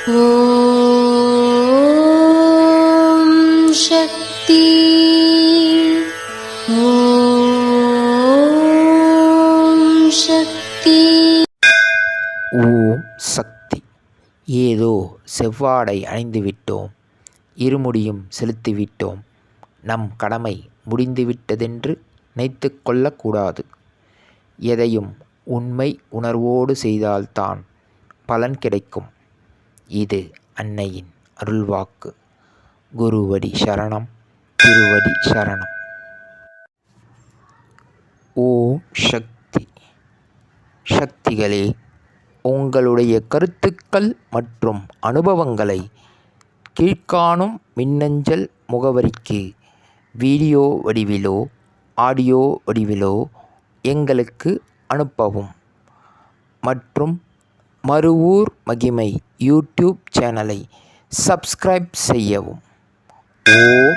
ஓம் சக்தி. ஓம் சக்தி. ஓம் சக்தி. ஏதோ செவ்வாடை அணிந்துவிட்டோம், இருமுடியும் செலுத்திவிட்டோம், நம் கடமை முடிந்துவிட்டதென்று நினைத்து கொள்ளக்கூடாது. எதையும் உண்மை உணர்வோடு செய்தால்தான் பலன் கிடைக்கும். இது அன்னையின் அருள்வாக்கு. குருவடி சரணம், திருவடி சரணம். ஓம் சக்தி. சக்திகளே, உங்களுடைய கருத்துக்கள் மற்றும் அனுபவங்களை கீழ்க்காணும் மின்னஞ்சல் முகவரிக்கு வீடியோ வடிவிலோ ஆடியோ வடிவிலோ எங்களுக்கு அனுப்பவும். மற்றும் மறுவூர் மகிமை யூடியூப் சேனலை சப்ஸ்கிரைப் செய்யவும். ஓம்